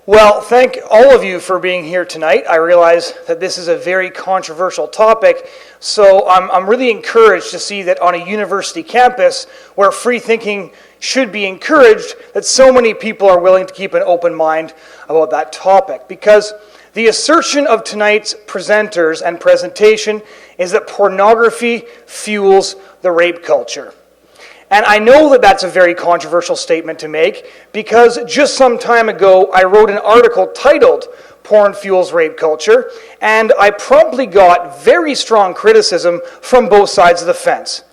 Well, thank all of you for being here tonight. I realize that this is a very controversial topic, so I'm really encouraged to see that on a university campus where free thinking should be encouraged, that so many people are willing to keep an open mind about that topic. Because the assertion of tonight's presenters and presentation is that pornography fuels the rape culture. And I know that that's a very controversial statement to make because just some time ago I wrote an article titled Porn Fuels Rape Culture, and I promptly got very strong criticism from both sides of the fence.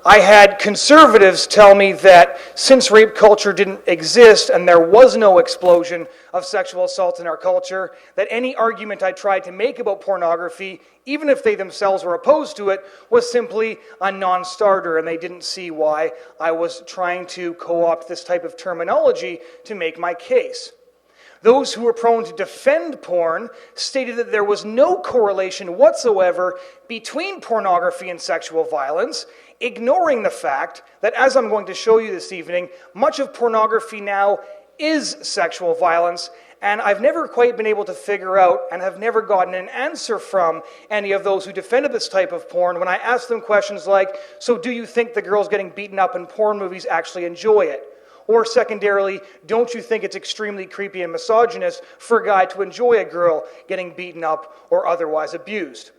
I had conservatives tell me that since rape culture didn't exist and there was no explosion of sexual assault in our culture, that any argument I tried to make about pornography, even if they themselves were opposed to it, was simply a non-starter, and they didn't see why I was trying to co-opt this type of terminology to make my case. Those who were prone to defend porn stated that there was no correlation whatsoever between pornography and sexual violence, ignoring the fact that, as I'm going to show you this evening, much of pornography now is sexual violence, and I've never quite been able to figure out and have never gotten an answer from any of those who defended this type of porn when I asked them questions like, so do you think the girls getting beaten up in porn movies actually enjoy it? Or secondarily, don't you think it's extremely creepy and misogynist for a guy to enjoy a girl getting beaten up or otherwise abused?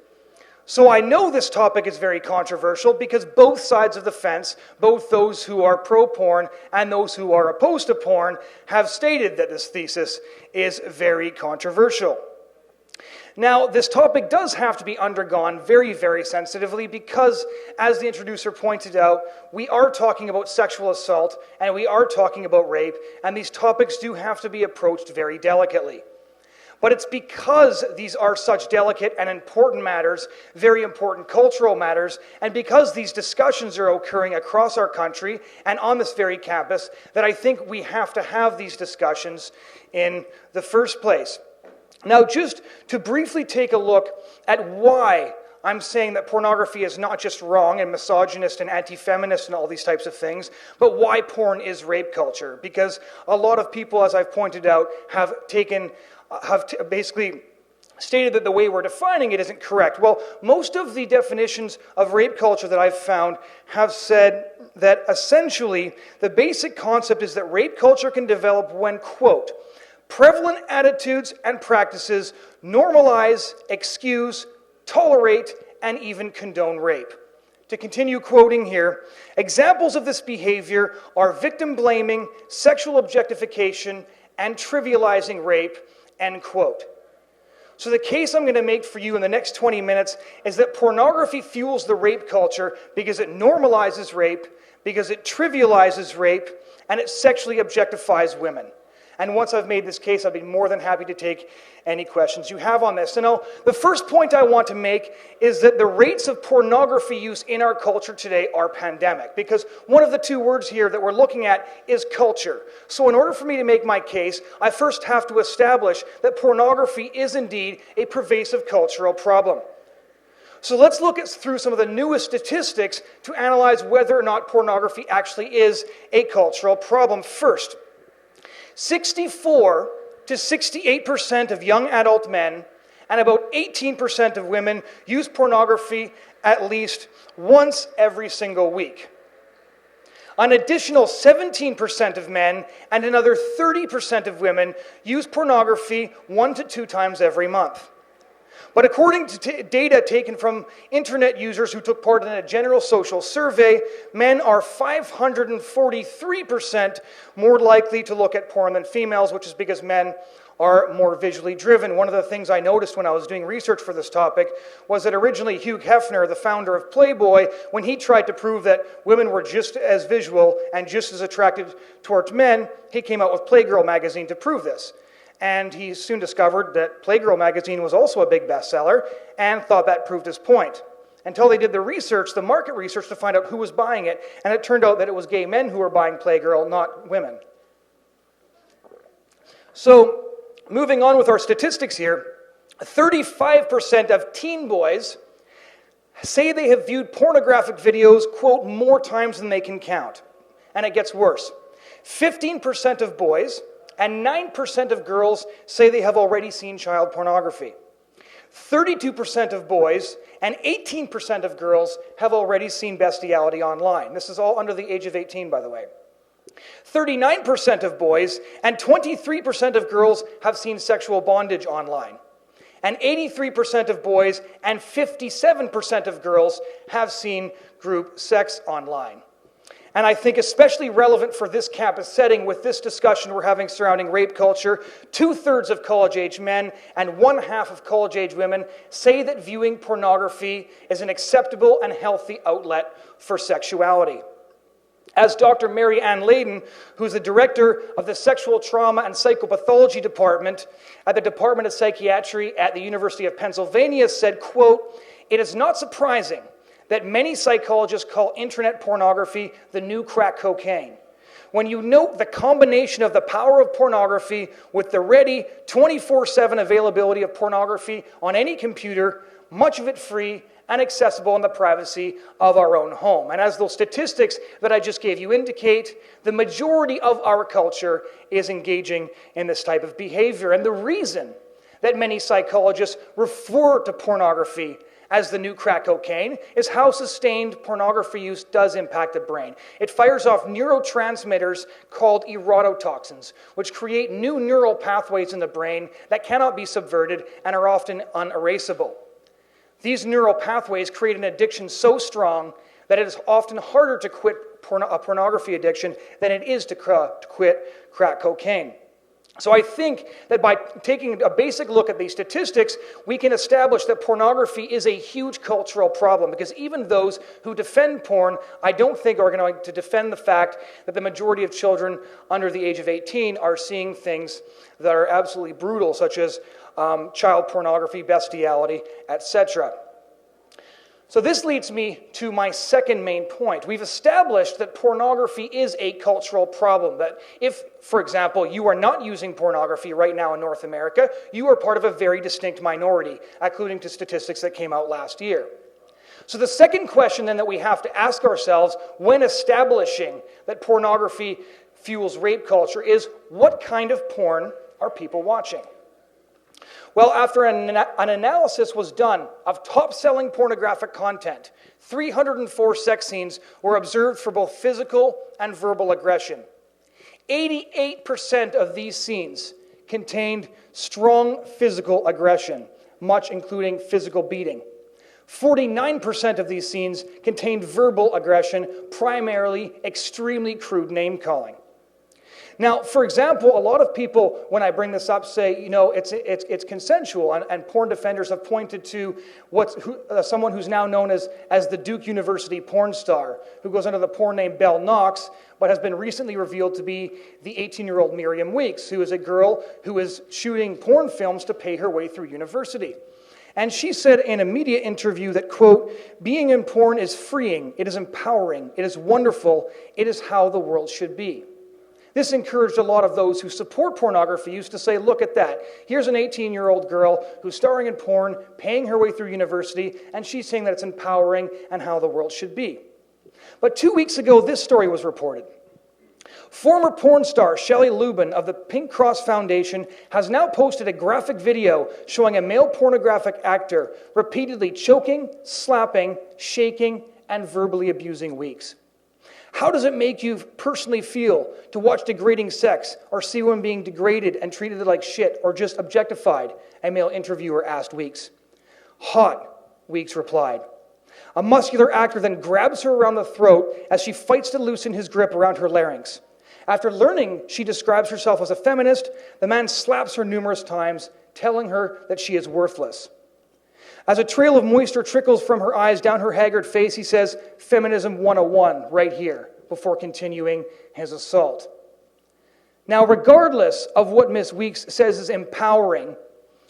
So I know this topic is very controversial because both sides of the fence, both those who are pro-porn and those who are opposed to porn, have stated that this thesis is very controversial. Now, this topic does have to be undergone very, very sensitively because, as the introducer pointed out, we are talking about sexual assault and we are talking about rape, and these topics do have to be approached very delicately. But it's because these are such delicate and important matters, very important cultural matters, and because these discussions are occurring across our country and on this very campus, that I think we have to have these discussions in the first place. Now, just to briefly take a look at why I'm saying that pornography is not just wrong and misogynist and anti-feminist and all these types of things, but why porn is rape culture. Because a lot of people, as I've pointed out, have basically stated that the way we're defining it isn't correct. Well, most of the definitions of rape culture that I've found have said that essentially the basic concept is that rape culture can develop when, quote, prevalent attitudes and practices normalize, excuse, tolerate, and even condone rape. To continue quoting here, examples of this behavior are victim blaming, sexual objectification, and trivializing rape, end quote. So the case I'm going to make for you in the next 20 minutes is that pornography fuels the rape culture because it normalizes rape, because it trivializes rape, and it sexually objectifies women. And once I've made this case, I'd be more than happy to take any questions you have on this. And now, the first point I want to make is that the rates of pornography use in our culture today are pandemic, because one of the two words here that we're looking at is culture. So in order for me to make my case, I first have to establish that pornography is indeed a pervasive cultural problem. So let's look through some of the newest statistics to analyze whether or not pornography actually is a cultural problem. First, 64 to 68% of young adult men and about 18% of women use pornography at least once every single week. An additional 17% of men and another 30% of women use pornography 1 to 2 times every month. But according to data taken from internet users who took part in a general social survey, men are 543% more likely to look at porn than females, which is because men are more visually driven. One of the things I noticed when I was doing research for this topic was that originally Hugh Hefner, the founder of Playboy, when he tried to prove that women were just as visual and just as attracted towards men, he came out with Playgirl magazine to prove this. And he soon discovered that Playgirl magazine was also a big bestseller and thought that proved his point. Until they did the research, the market research, to find out who was buying it, and it turned out that it was gay men who were buying Playgirl, not women. So, moving on with our statistics here, 35% of teen boys say they have viewed pornographic videos, quote, more times than they can count. And it gets worse. 15% of boys and 9% of girls say they have already seen child pornography. 32% of boys and 18% of girls have already seen bestiality online. This is all under the age of 18, by the way. 39% of boys and 23% of girls have seen sexual bondage online. And 83% of boys and 57% of girls have seen group sex online. And I think especially relevant for this campus setting with this discussion we're having surrounding rape culture, 2/3 of college-age men and 1/2 of college-age women say that viewing pornography is an acceptable and healthy outlet for sexuality. As Dr. Mary Ann Layden, who's the director of the Sexual Trauma and Psychopathology Department at the Department of Psychiatry at the University of Pennsylvania, said, quote, "It is not surprising that many psychologists call internet pornography the new crack cocaine. When you note the combination of the power of pornography with the ready 24/7 availability of pornography on any computer, much of it free and accessible in the privacy of our own home." And as those statistics that I just gave you indicate, the majority of our culture is engaging in this type of behavior. And the reason that many psychologists refer to pornography as the new crack cocaine is how sustained pornography use does impact the brain. It fires off neurotransmitters called erototoxins, which create new neural pathways in the brain that cannot be subverted and are often unerasable. These neural pathways create an addiction so strong that it is often harder to quit a pornography addiction than it is to quit crack cocaine. So I think that by taking a basic look at these statistics, we can establish that pornography is a huge cultural problem, because even those who defend porn, I don't think are going to defend the fact that the majority of children under the age of 18 are seeing things that are absolutely brutal, such as child pornography, bestiality, etc. So this leads me to my second main point. We've established that pornography is a cultural problem, that if, for example, you are not using pornography right now in North America, you are part of a very distinct minority, according to statistics that came out last year. So the second question then that we have to ask ourselves when establishing that pornography fuels rape culture is, what kind of porn are people watching? Well, after an analysis was done of top-selling pornographic content, 304 sex scenes were observed for both physical and verbal aggression. 88% of these scenes contained strong physical aggression, much including physical beating. 49% of these scenes contained verbal aggression, primarily extremely crude name-calling. Now, for example, a lot of people, when I bring this up, say, you know, it's consensual, and porn defenders have pointed to someone who's now known as the Duke University porn star, who goes under the porn name Belle Knox, but has been recently revealed to be the 18-year-old Miriam Weeks, who is a girl who is shooting porn films to pay her way through university. And she said in a media interview that, quote, "Being in porn is freeing, it is empowering, it is wonderful, it is how the world should be." This encouraged a lot of those who support pornography use to say, look at that. Here's an 18-year-old girl who's starring in porn, paying her way through university, and she's saying that it's empowering and how the world should be. But 2 weeks ago, this story was reported. Former porn star Shelley Lubin of the Pink Cross Foundation has now posted a graphic video showing a male pornographic actor repeatedly choking, slapping, shaking, and verbally abusing Weeks. How does it make you personally feel to watch degrading sex or see women being degraded and treated like shit or just objectified? A male interviewer asked Weeks. Hot, Weeks replied. A muscular actor then grabs her around the throat as she fights to loosen his grip around her larynx. After learning she describes herself as a feminist, the man slaps her numerous times, telling her that she is worthless. As a trail of moisture trickles from her eyes down her haggard face, he says, "Feminism 101, right here," before continuing his assault. Now, regardless of what Miss Weeks says is empowering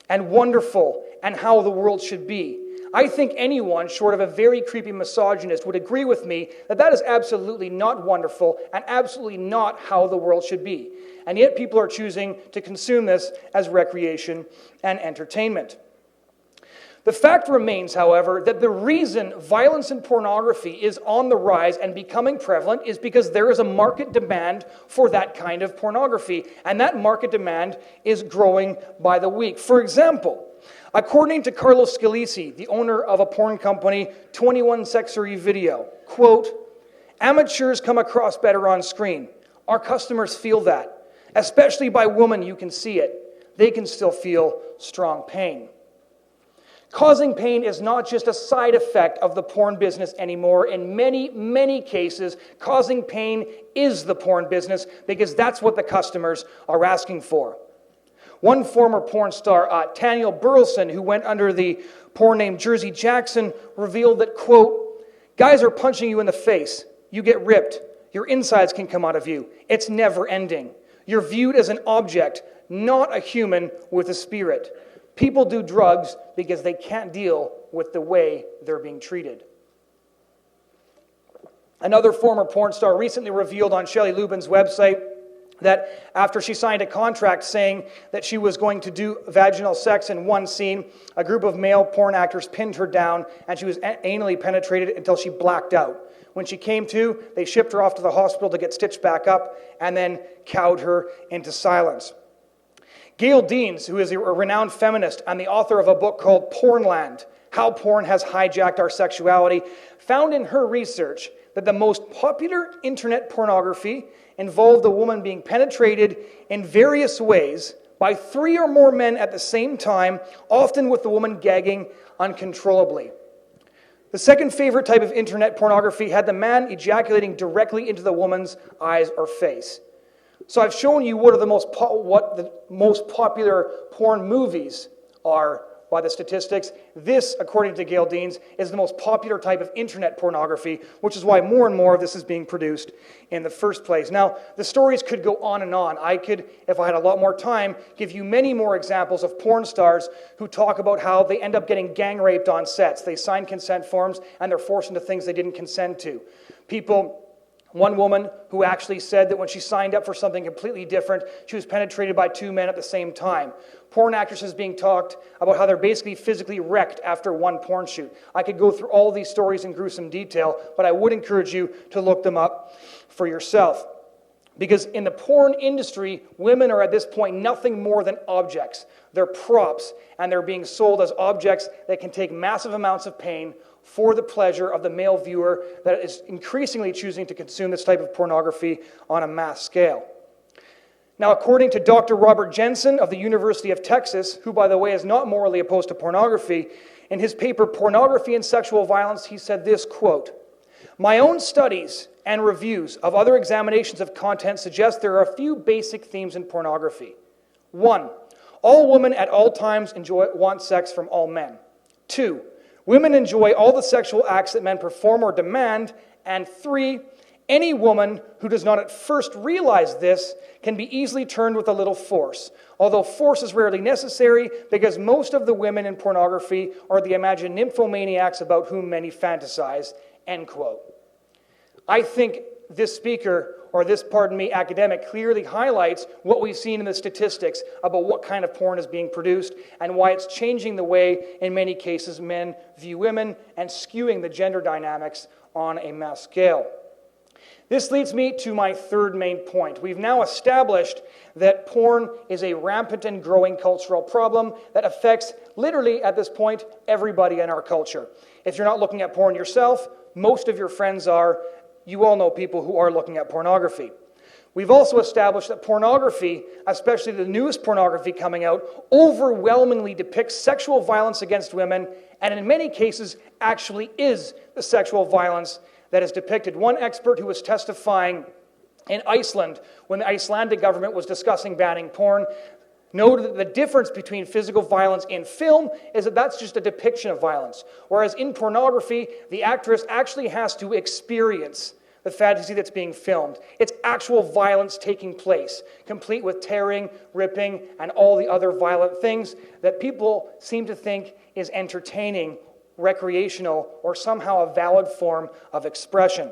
and wonderful and how the world should be, I think anyone, short of a very creepy misogynist, would agree with me that that is absolutely not wonderful and absolutely not how the world should be. And yet people are choosing to consume this as recreation and entertainment. The fact remains, however, that the reason violence and pornography is on the rise and becoming prevalent is because there is a market demand for that kind of pornography, and that market demand is growing by the week. For example, according to Carlos Scalisi, the owner of a porn company, 21 Sexury Video, quote, "Amateurs come across better on screen. Our customers feel that. Especially by women, you can see it. They can still feel strong pain." Causing pain is not just a side effect of the porn business anymore. In many, many cases, causing pain is the porn business because that's what the customers are asking for. One former porn star, Taniel Burleson, who went under the porn name Jersey Jackson, revealed that, quote, "Guys are punching you in the face. You get ripped. Your insides can come out of you. It's never ending. You're viewed as an object, not a human with a spirit. People do drugs because they can't deal with the way they're being treated." Another former porn star recently revealed on Shelley Lubin's website that after she signed a contract saying that she was going to do vaginal sex in one scene, a group of male porn actors pinned her down and she was anally penetrated until she blacked out. When she came to, they shipped her off to the hospital to get stitched back up and then cowed her into silence. Gail Deans, who is a renowned feminist and the author of a book called Pornland, How Porn Has Hijacked Our Sexuality, found in her research that the most popular internet pornography involved a woman being penetrated in various ways by 3 or more men at the same time, often with the woman gagging uncontrollably. The second favorite type of internet pornography had the man ejaculating directly into the woman's eyes or face. So I've shown you what the most popular porn movies are by the statistics. This, according to Gail Deans, is the most popular type of internet pornography, which is why more and more of this is being produced in the first place. Now, the stories could go on and on. I could, if I had a lot more time, give you many more examples of porn stars who talk about how they end up getting gang raped on sets. They sign consent forms and they're forced into things they didn't consent to. One woman who actually said that when she signed up for something completely different, she was penetrated by 2 men at the same time. Porn actresses being talked about how they're basically physically wrecked after one porn shoot. I could go through all these stories in gruesome detail, but I would encourage you to look them up for yourself. Because in the porn industry, women are at this point nothing more than objects. They're props, and they're being sold as objects that can take massive amounts of pain for the pleasure of the male viewer that is increasingly choosing to consume this type of pornography on a mass scale. Now, according to Dr. Robert Jensen of the University of Texas, who, by the way, is not morally opposed to pornography, in his paper, Pornography and Sexual Violence, he said this, quote, "My own studies and reviews of other examinations of content suggest there are a few basic themes in pornography. 1, all women at all times want sex from all men. 2, women enjoy all the sexual acts that men perform or demand. And 3, any woman who does not at first realize this can be easily turned with a little force, although force is rarely necessary because most of the women in pornography are the imagined nymphomaniacs about whom many fantasize," end quote. I think this academic clearly highlights what we've seen in the statistics about what kind of porn is being produced and why it's changing the way, in many cases, men view women and skewing the gender dynamics on a mass scale. This leads me to my third main point. We've now established that porn is a rampant and growing cultural problem that affects, literally at this point, everybody in our culture. If you're not looking at porn yourself, most of your friends are. You all know people who are looking at pornography. We've also established that pornography, especially the newest pornography coming out, overwhelmingly depicts sexual violence against women, and in many cases actually is the sexual violence that is depicted. One expert who was testifying in Iceland when the Icelandic government was discussing banning porn noted that the difference between physical violence in film is that that's just a depiction of violence. Whereas in pornography, the actress actually has to experience the fantasy that's being filmed. It's actual violence taking place, complete with tearing, ripping, and all the other violent things that people seem to think is entertaining, recreational, or somehow a valid form of expression.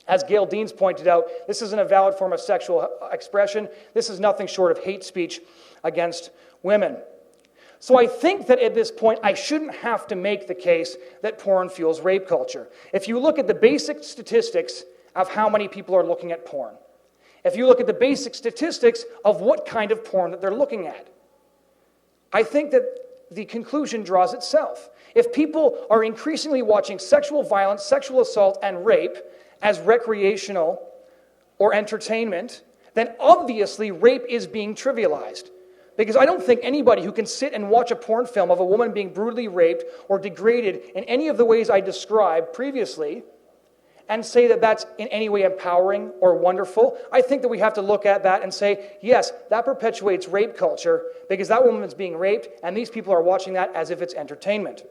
As Gail Deans pointed out, this isn't a valid form of sexual expression. This is nothing short of hate speech against women. So I think that at this point, I shouldn't have to make the case that porn fuels rape culture. If you look at the basic statistics of how many people are looking at porn, if you look at the basic statistics of what kind of porn that they're looking at, I think that the conclusion draws itself. If people are increasingly watching sexual violence, sexual assault, and rape as recreational or entertainment, then obviously rape is being trivialized. Because I don't think anybody who can sit and watch a porn film of a woman being brutally raped or degraded in any of the ways I described previously and say that that's in any way empowering or wonderful. I think that we have to look at that and say, yes, that perpetuates rape culture because that woman is being raped and these people are watching that as if it's entertainment.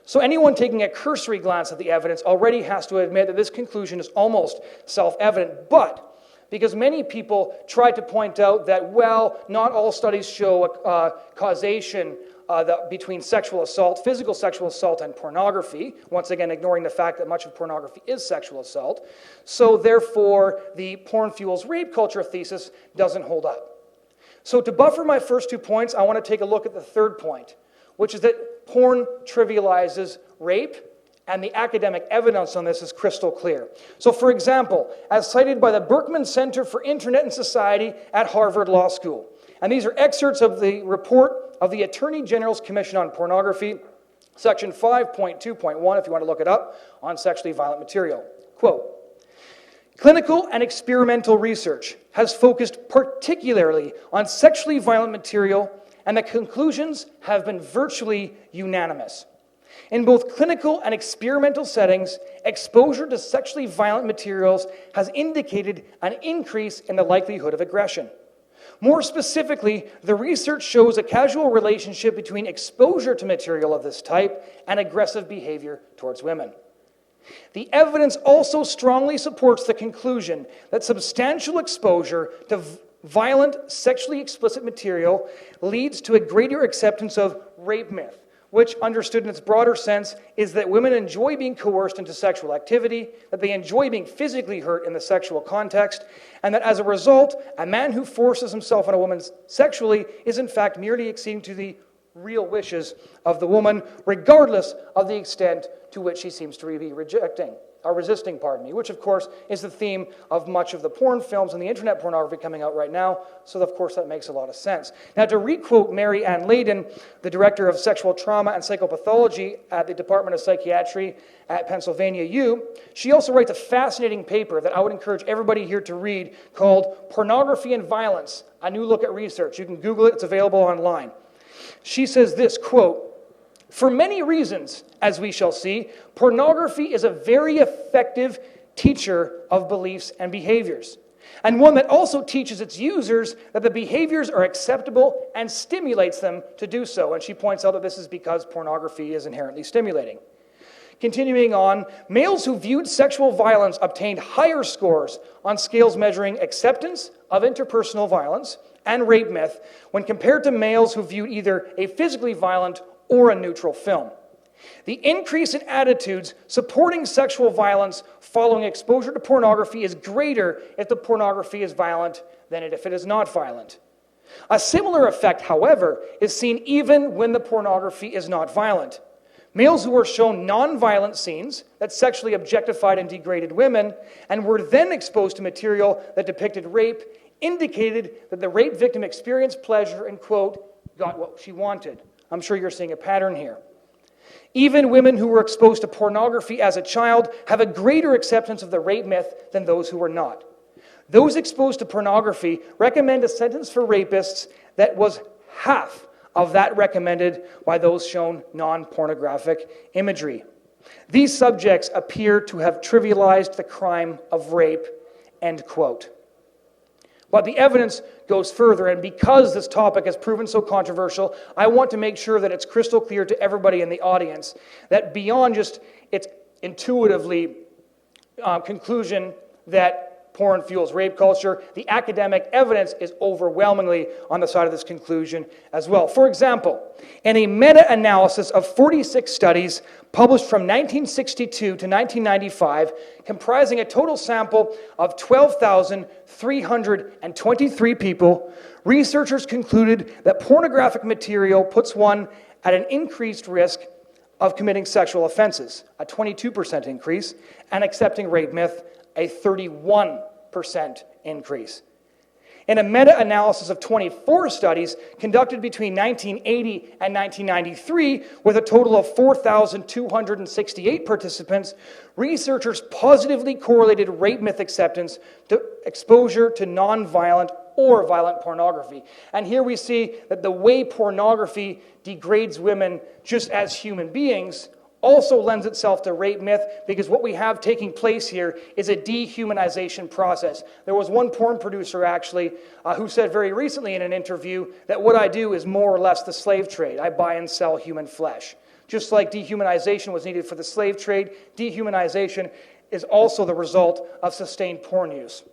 So anyone taking a cursory glance at the evidence already has to admit that this conclusion is almost self-evident, but because many people try to point out that, well, not all studies show causation between sexual assault, physical sexual assault, and pornography, once again ignoring the fact that much of pornography is sexual assault. So therefore, the porn fuels rape culture thesis doesn't hold up. So to buffer my first 2 points, I want to take a look at the third point, which is that porn trivializes rape, and the academic evidence on this is crystal clear. So for example, as cited by the Berkman Center for Internet and Society at Harvard Law School, and these are excerpts of the report of the Attorney General's Commission on Pornography, section 5.2.1, if you want to look it up, on sexually violent material. Quote, clinical and experimental research has focused particularly on sexually violent material, and the conclusions have been virtually unanimous. In both clinical and experimental settings, exposure to sexually violent materials has indicated an increase in the likelihood of aggression. More specifically, the research shows a causal relationship between exposure to material of this type and aggressive behavior towards women. The evidence also strongly supports the conclusion that substantial exposure to violent, sexually explicit material leads to a greater acceptance of rape myth, which, understood in its broader sense, is that women enjoy being coerced into sexual activity, that they enjoy being physically hurt in the sexual context, and that as a result, a man who forces himself on a woman sexually is in fact merely acceding to the real wishes of the woman, regardless of the extent to which she seems to be resisting, which of course is the theme of much of the porn films and the internet pornography coming out right now, so of course that makes a lot of sense. Now to requote Mary Ann Layden, the director of sexual trauma and psychopathology at the Department of Psychiatry at Pennsylvania U, she also writes a fascinating paper that I would encourage everybody here to read called Pornography and Violence, A New Look at Research. You can Google it, it's available online. She says this, quote, for many reasons, as we shall see, pornography is a very effective teacher of beliefs and behaviors, and one that also teaches its users that the behaviors are acceptable and stimulates them to do so. And she points out that this is because pornography is inherently stimulating. Continuing on, males who viewed sexual violence obtained higher scores on scales measuring acceptance of interpersonal violence and rape myth when compared to males who viewed either a physically violent or a neutral film. The increase in attitudes supporting sexual violence following exposure to pornography is greater if the pornography is violent than if it is not violent. A similar effect, however, is seen even when the pornography is not violent. Males who were shown non-violent scenes that sexually objectified and degraded women and were then exposed to material that depicted rape indicated that the rape victim experienced pleasure and, quote, got what she wanted. I'm sure you're seeing a pattern here. Even women who were exposed to pornography as a child have a greater acceptance of the rape myth than those who were not. Those exposed to pornography recommend a sentence for rapists that was half of that recommended by those shown non-pornographic imagery. These subjects appear to have trivialized the crime of rape, end quote. But the evidence goes further, and because this topic has proven so controversial, I want to make sure that it's crystal clear to everybody in the audience that beyond just its intuitively conclusion that porn fuels rape culture. The academic evidence is overwhelmingly on the side of this conclusion as well. For example, in a meta-analysis of 46 studies published from 1962 to 1995, comprising a total sample of 12,323 people, researchers concluded that pornographic material puts one at an increased risk of committing sexual offenses, a 22% increase, and accepting rape myth, a 31% increase. In a meta-analysis of 24 studies conducted between 1980 and 1993, with a total of 4,268 participants, researchers positively correlated rape myth acceptance to exposure to non-violent or violent pornography. And here we see that the way pornography degrades women just as human beings also lends itself to rape myth, because what we have taking place here is a dehumanization process. There was one porn producer, actually, who said very recently in an interview that what I do is more or less the slave trade. I buy and sell human flesh. Just like dehumanization was needed for the slave trade, dehumanization is also the result of sustained porn use.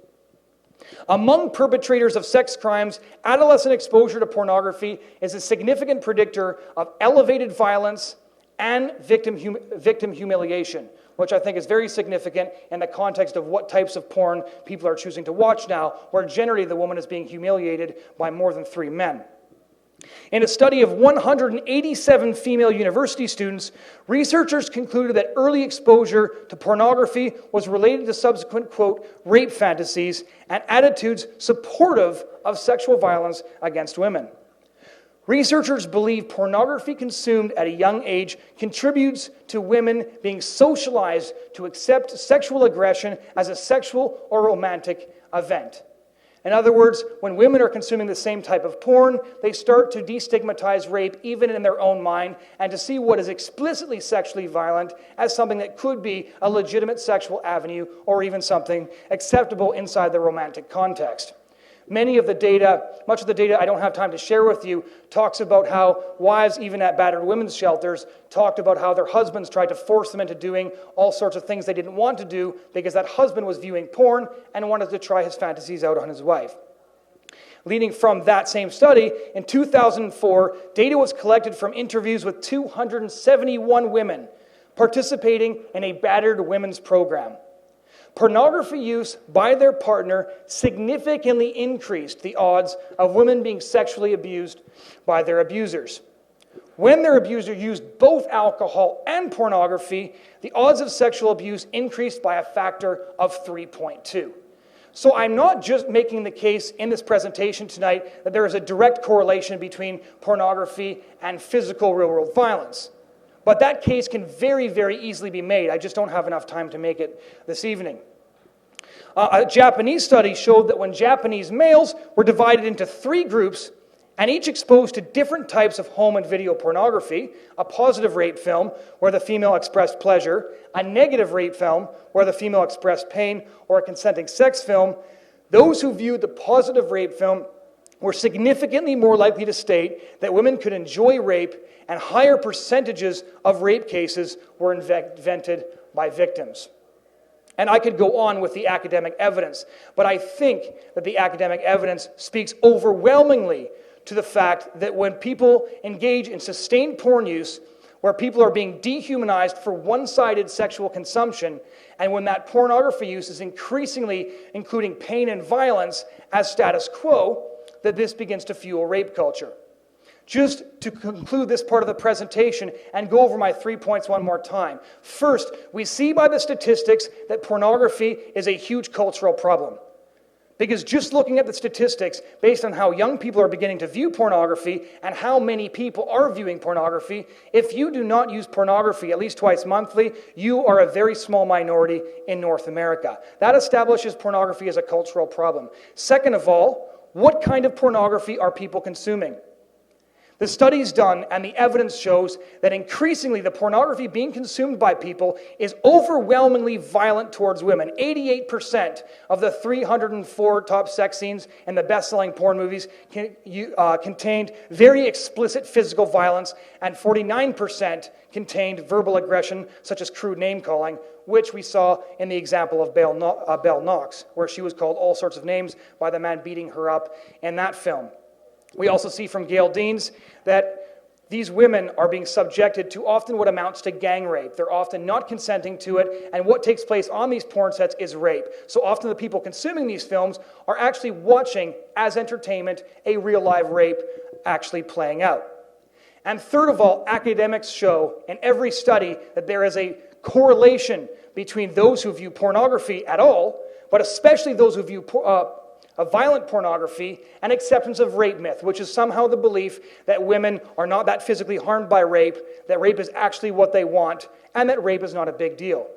Among perpetrators of sex crimes, adolescent exposure to pornography is a significant predictor of elevated violence and victim humiliation, which I think is very significant in the context of what types of porn people are choosing to watch now, where generally the woman is being humiliated by more than 3 men. In a study of 187 female university students, researchers concluded that early exposure to pornography was related to subsequent, quote, rape fantasies and attitudes supportive of sexual violence against women. Researchers believe pornography consumed at a young age contributes to women being socialized to accept sexual aggression as a sexual or romantic event. In other words, when women are consuming the same type of porn, they start to destigmatize rape even in their own mind, and to see what is explicitly sexually violent as something that could be a legitimate sexual avenue or even something acceptable inside the romantic context. Much of the data I don't have time to share with you, talks about how wives, even at battered women's shelters, talked about how their husbands tried to force them into doing all sorts of things they didn't want to do because that husband was viewing porn and wanted to try his fantasies out on his wife. Leading from that same study, in 2004, data was collected from interviews with 271 women participating in a battered women's program. Pornography use by their partner significantly increased the odds of women being sexually abused by their abusers. When their abuser used both alcohol and pornography, the odds of sexual abuse increased by a factor of 3.2. So I'm not just making the case in this presentation tonight that there is a direct correlation between pornography and physical real-world violence. But that case can very, very easily be made. I just don't have enough time to make it this evening. A Japanese study showed that when Japanese males were divided into 3 groups and each exposed to different types of home and video pornography, a positive rape film where the female expressed pleasure, a negative rape film where the female expressed pain, or a consenting sex film, those who viewed the positive rape film were significantly more likely to state that women could enjoy rape, and higher percentages of rape cases were invented by victims. And I could go on with the academic evidence, but I think that the academic evidence speaks overwhelmingly to the fact that when people engage in sustained porn use, where people are being dehumanized for one-sided sexual consumption, and when that pornography use is increasingly including pain and violence as status quo, that this begins to fuel rape culture. Just to conclude this part of the presentation and go over my 3 points one more time. First, we see by the statistics that pornography is a huge cultural problem. Because just looking at the statistics, based on how young people are beginning to view pornography and how many people are viewing pornography, if you do not use pornography at least twice monthly, you are a very small minority in North America. That establishes pornography as a cultural problem. Second of all, what kind of pornography are people consuming? The studies done and the evidence shows that increasingly the pornography being consumed by people is overwhelmingly violent towards women. 88% of the 304 top sex scenes in the best-selling porn movies contained very explicit physical violence, and 49% contained verbal aggression, such as crude name-calling, which we saw in the example of Belle Knox, where she was called all sorts of names by the man beating her up in that film. We also see from Gail Deans that these women are being subjected to often what amounts to gang rape. They're often not consenting to it, and what takes place on these porn sets is rape. So often the people consuming these films are actually watching, as entertainment, a real live rape actually playing out. And third of all, academics show in every study that there is a correlation between those who view pornography at all, but especially those who view violent pornography and acceptance of rape myth, which is somehow the belief that women are not that physically harmed by rape, that rape is actually what they want, and that rape is not a big deal.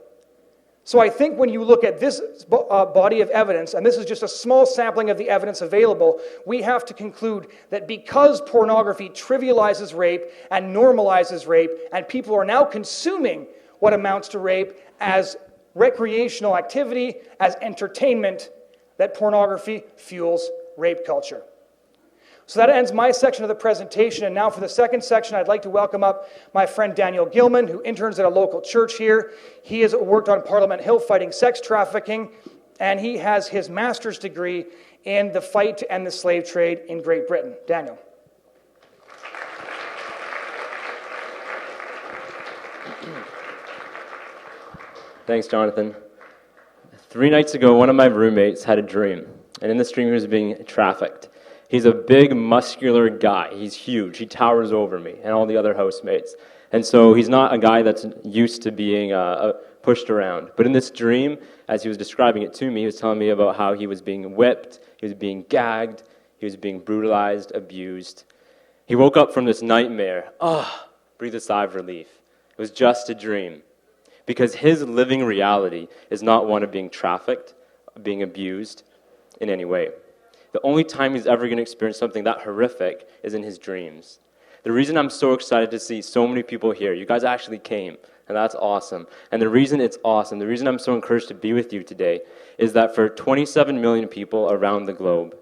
So I think when you look at this body of evidence, and this is just a small sampling of the evidence available, we have to conclude that because pornography trivializes rape and normalizes rape, and people are now consuming what amounts to rape as recreational activity, as entertainment, that pornography fuels rape culture. So that ends my section of the presentation, and now for the second section, I'd like to welcome up my friend Daniel Gilman, who interns at a local church here. He has worked on Parliament Hill fighting sex trafficking, and he has his master's degree in the fight to end the slave trade in Great Britain. Daniel. Thanks, Jonathan. 3 nights ago, one of my roommates had a dream, and in this dream he was being trafficked. He's a big, muscular guy. He's huge. He towers over me and all the other housemates. And so he's not a guy that's used to being pushed around. But in this dream, as he was describing it to me, he was telling me about how he was being whipped, he was being gagged, he was being brutalized, abused. He woke up from this nightmare. Breathed a sigh of relief. It was just a dream. Because his living reality is not one of being trafficked, being abused in any way. The only time he's ever going to experience something that horrific is in his dreams. The reason I'm so excited to see so many people here, you guys actually came, and that's awesome. And the reason it's awesome, the reason I'm so encouraged to be with you today, is that for 27 million people around the globe,